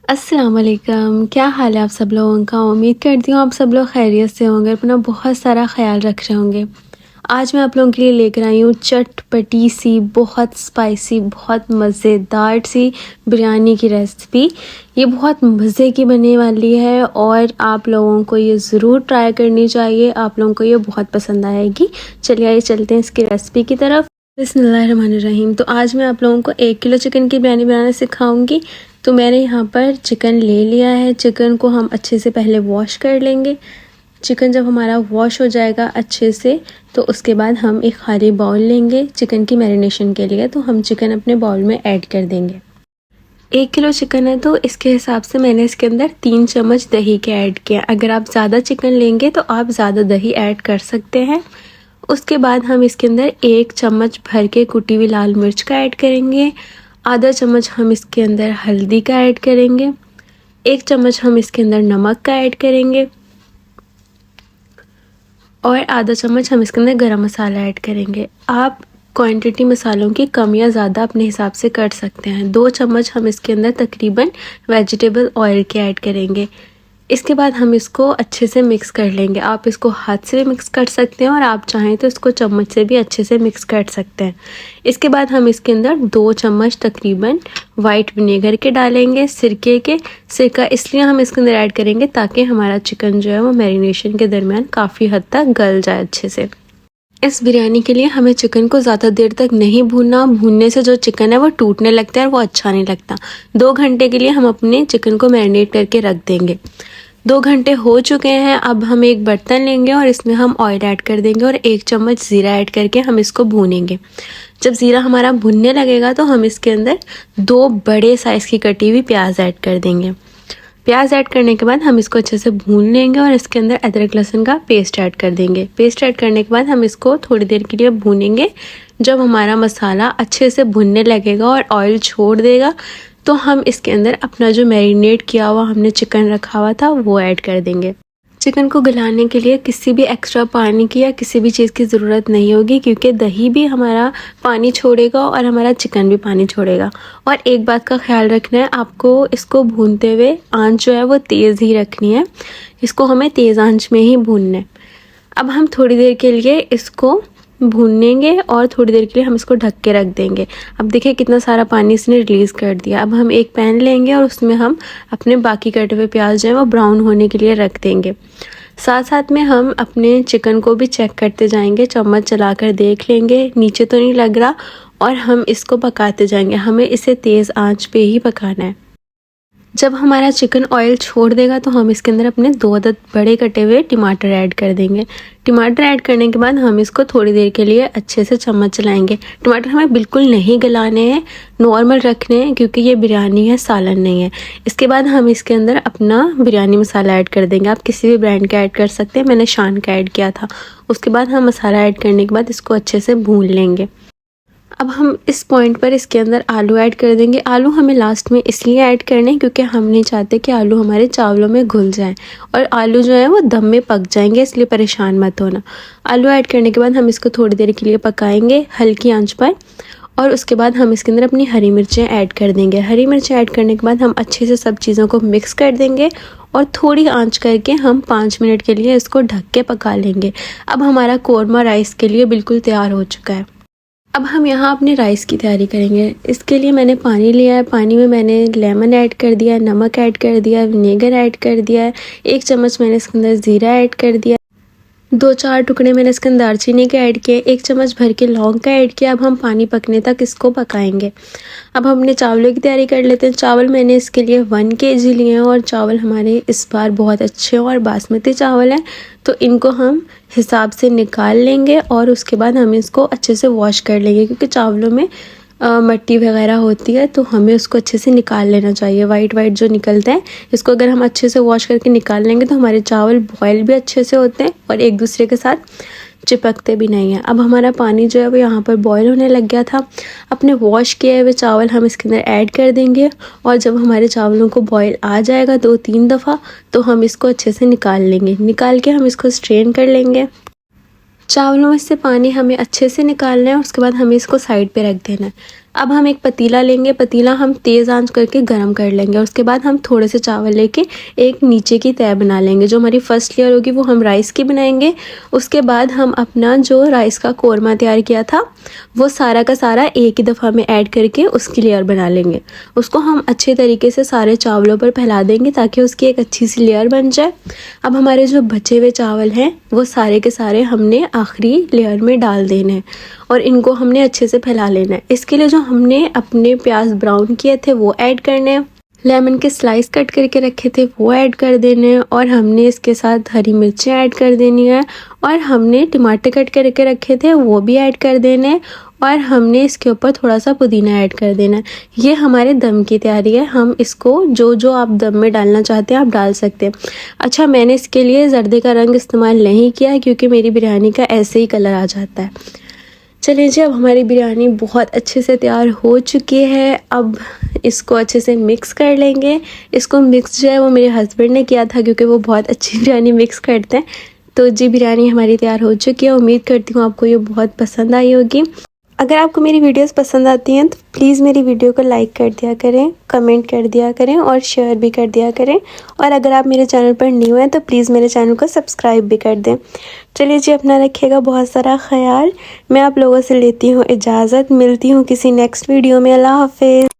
अस्सलाम वालेकुम। क्या हाल है आप सब लोगों का। उम्मीद करती हूँ आप सब लोग खैरियत से होंगे, अपना बहुत सारा ख्याल रख रहे होंगे। आज मैं आप लोगों के लिए लेकर आई हूँ चटपटी सी, बहुत स्पाइसी, बहुत मज़ेदार सी बिरयानी की रेसिपी। ये बहुत मज़े की बनने वाली है और आप लोगों को ये ज़रूर ट्राई करनी चाहिए। आप लोगों को ये बहुत पसंद आएगी। चलिए आइए चलते हैं इसकी रेसिपी की तरफ। बिस्मिल्लाहिर्रहमानिर्रहीम। तो आज मैं आप लोगों को 1 किलो चिकन की बिरयानी बनाना सिखाऊंगी। तो मैंने यहाँ पर चिकन ले लिया है। चिकन को हम अच्छे से पहले वॉश कर लेंगे। चिकन जब हमारा वॉश हो जाएगा अच्छे से, तो उसके बाद हम एक खाली बाउल लेंगे चिकन की मैरिनेशन के लिए। तो हम चिकन अपने बाउल में ऐड कर देंगे। 1 किलो चिकन है तो इसके हिसाब से मैंने इसके अंदर 3 चम्मच दही के ऐड किया। अगर आप ज़्यादा चिकन लेंगे तो आप ज़्यादा दही ऐड कर सकते हैं। उसके बाद हम इसके अंदर 1 चम्मच भर के कुटी हुई लाल मिर्च का ऐड करेंगे। आधा चम्मच हम इसके अंदर हल्दी का ऐड करेंगे। 1 चम्मच हम इसके अंदर नमक का ऐड करेंगे और आधा चम्मच हम इसके अंदर गरम मसाला ऐड करेंगे। आप क्वांटिटी मसालों की कम या ज़्यादा अपने हिसाब से कर सकते हैं। 2 चम्मच हम इसके अंदर तकरीबन वेजिटेबल ऑयल के ऐड करेंगे। इसके बाद हम इसको अच्छे से मिक्स कर लेंगे। आप इसको हाथ से भी मिक्स कर सकते हैं और आप चाहें तो इसको चम्मच से भी अच्छे से मिक्स कर सकते हैं। इसके बाद हम इसके अंदर 2 चम्मच तकरीबन वाइट विनेगर के डालेंगे, सिरके के। सिरका इसलिए हम इसके अंदर ऐड करेंगे ताकि हमारा चिकन जो है वो मैरिनेशन के दरमियान काफ़ी हद तक गल जाए अच्छे से। इस बिरयानी के लिए हमें चिकन को ज़्यादा देर तक नहीं भूनना। भूनने से जो चिकन है वो टूटने लगता है और वो अच्छा नहीं लगता। 2 घंटे के लिए हम अपने चिकन को मैरिनेट करके रख देंगे। 2 घंटे हो चुके हैं। अब हम एक बर्तन लेंगे और इसमें हम ऑयल ऐड कर देंगे और 1 चम्मच ज़ीरा ऐड करके हम इसको भूनेंगे। जब ज़ीरा हमारा भुनने लगेगा तो हम इसके अंदर 2 बड़े साइज़ की कटी हुई प्याज ऐड कर देंगे। प्याज ऐड करने के बाद हम इसको अच्छे से भून लेंगे और इसके अंदर अदरक लहसुन का पेस्ट ऐड कर देंगे। पेस्ट ऐड करने के बाद हम इसको थोड़ी देर के लिए भूनेंगे। जब हमारा मसाला अच्छे से भुनने लगेगा और ऑयल छोड़ देगा तो हम इसके अंदर अपना जो मैरिनेट किया हुआ हमने चिकन रखा हुआ था वो ऐड कर देंगे। चिकन को गलाने के लिए किसी भी एक्स्ट्रा पानी की या किसी भी चीज़ की ज़रूरत नहीं होगी, क्योंकि दही भी हमारा पानी छोड़ेगा और हमारा चिकन भी पानी छोड़ेगा। और एक बात का ख्याल रखना है, आपको इसको भूनते हुए आंच जो है वो तेज़ ही रखनी है। इसको हमें तेज़ आंच में ही भूनना है। अब हम थोड़ी देर के लिए इसको भूनेंगे और थोड़ी देर के लिए हम इसको ढक के रख देंगे। अब देखिए कितना सारा पानी इसने रिलीज़ कर दिया। अब हम एक पैन लेंगे और उसमें हम अपने बाकी कटे हुए प्याज जो है वो ब्राउन होने के लिए रख देंगे। साथ साथ में हम अपने चिकन को भी चेक करते जाएंगे, चम्मच चलाकर देख लेंगे नीचे तो नहीं लग रहा, और हम इसको पकाते जाएंगे। हमें इसे तेज़ आंच पे ही पकाना है। जब हमारा चिकन ऑयल छोड़ देगा तो हम इसके अंदर अपने 2 अदद बड़े कटे हुए टमाटर ऐड कर देंगे। टमाटर ऐड करने के बाद हम इसको थोड़ी देर के लिए अच्छे से चम्मच चलाएंगे। टमाटर हमें बिल्कुल नहीं गलाने हैं, नॉर्मल रखने हैं, क्योंकि ये बिरयानी है, सालन नहीं है। इसके बाद हम इसके अंदर अपना बिरयानी मसाला ऐड कर देंगे। आप किसी भी ब्रांड का ऐड कर सकते हैं, मैंने शान का ऐड किया था। उसके बाद हम मसाला ऐड करने के बाद इसको अच्छे से भून लेंगे। अब हम इस पॉइंट पर इसके अंदर आलू ऐड कर देंगे। आलू हमें लास्ट में इसलिए ऐड करने हैं क्योंकि हम नहीं चाहते कि आलू हमारे चावलों में घुल जाएं और आलू जो है वो दम में पक जाएंगे, इसलिए परेशान मत होना। आलू ऐड करने के बाद हम इसको थोड़ी देर के लिए पकाएंगे हल्की आंच पर, और उसके बाद हम इसके अंदर अपनी हरी मिर्चें ऐड कर देंगे। हरी मिर्चें ऐड करने के बाद हम अच्छे से सब चीज़ों को मिक्स कर देंगे और थोड़ी आंच करके हम 5 मिनट के लिए इसको ढक के पका लेंगे। अब हमारा कोरमा राइस के लिए बिल्कुल तैयार हो चुका है। अब हम यहाँ अपने राइस की तैयारी करेंगे। इसके लिए मैंने पानी लिया है। पानी में मैंने लेमन ऐड कर दिया, नमक ऐड कर दिया, विनेगर ऐड कर दिया है। 1 चम्मच मैंने इसके अंदर ज़ीरा ऐड कर दिया। 2-4 टुकड़े मैंने इसके अंदर दालचीनी के ऐड किए। 1 चम्मच भर के लौंग का ऐड किया। अब हम पानी पकने तक इसको पकाएंगे। अब हम अपने चावलों की तैयारी कर लेते हैं। चावल मैंने इसके लिए 1 kg लिए हैं और चावल हमारे इस बार बहुत अच्छे और बासमती चावल हैं, तो इनको हम हिसाब से निकाल लेंगे और उसके बाद हम इसको अच्छे से वॉश कर लेंगे, क्योंकि चावलों में मिट्टी वगैरह होती है, तो हमें उसको अच्छे से निकाल लेना चाहिए। वाइट जो निकलता है, इसको अगर हम अच्छे से वॉश करके निकाल लेंगे तो हमारे चावल बॉयल भी अच्छे से होते हैं और एक दूसरे के साथ चिपकते भी नहीं हैं। अब हमारा पानी जो है वो यहाँ पर बॉयल होने लग गया था। अपने वॉश किए हुए चावल हम इसके अंदर ऐड कर देंगे और जब हमारे चावलों को बॉयल आ जाएगा 2-3 दफ़ा, तो हम इसको अच्छे से निकाल लेंगे। निकाल के हम इसको स्ट्रेन कर लेंगे। चावलों में से पानी हमें अच्छे से निकालना है, उसके बाद हमें इसको साइड पे रख देना है। अब हम एक पतीला लेंगे, पतीला हम तेज़ आंच करके गरम कर लेंगे। उसके बाद हम थोड़े से चावल लेके एक नीचे की तह बना लेंगे। जो हमारी फर्स्ट लेयर होगी वो हम राइस की बनाएंगे। उसके बाद हम अपना जो राइस का कोरमा तैयार किया था वो सारा का सारा एक ही दफ़ा में ऐड करके उसकी लेयर बना लेंगे। उसको हम अच्छे तरीके से सारे चावलों पर फैला देंगे ताकि उसकी एक अच्छी सी लेयर बन जाए। अब हमारे जो बचे हुए चावल हैं वो सारे के सारे हमने आखिरी लेयर में डाल देने हैं और इनको हमने अच्छे से फैला लेना है। इसके लिए जो हमने अपने प्याज ब्राउन किए थे वो ऐड करने हैं, लेमन के स्लाइस कट करके रखे थे वो ऐड कर देने हैं और हमने इसके साथ हरी मिर्चें ऐड कर देनी है और हमने टमाटर कट करके रखे थे वो भी ऐड कर देने और हमने इसके ऊपर थोड़ा सा पुदीना ऐड कर देना है। ये हमारे दम की तैयारी है। हम इसको जो आप दम में डालना चाहते हैं आप डाल सकते हैं। अच्छा, मैंने इसके लिए जर्दे का रंग इस्तेमाल नहीं किया क्योंकि मेरी बिरयानी का ऐसे ही कलर आ जाता है। चलिए जी, अब हमारी बिरयानी बहुत अच्छे से तैयार हो चुकी है। अब इसको अच्छे से मिक्स कर लेंगे। इसको मिक्स जो है वो मेरे हस्बैंड ने किया था क्योंकि वो बहुत अच्छी बिरयानी मिक्स करते हैं। तो जी, बिरयानी हमारी तैयार हो चुकी है। उम्मीद करती हूँ आपको ये बहुत पसंद आई होगी। अगर आपको मेरी वीडियोस पसंद आती हैं तो प्लीज़ मेरी वीडियो को लाइक कर दिया करें, कमेंट कर दिया करें और शेयर भी कर दिया करें। और अगर आप मेरे चैनल पर न्यू हैं तो प्लीज़ मेरे चैनल को सब्सक्राइब भी कर दें। चलिए जी, अपना रखिएगा बहुत सारा ख्याल। मैं आप लोगों से लेती हूँ इजाज़त। मिलती हूँ किसी नेक्स्ट वीडियो में। अल्लाह हाफिज़।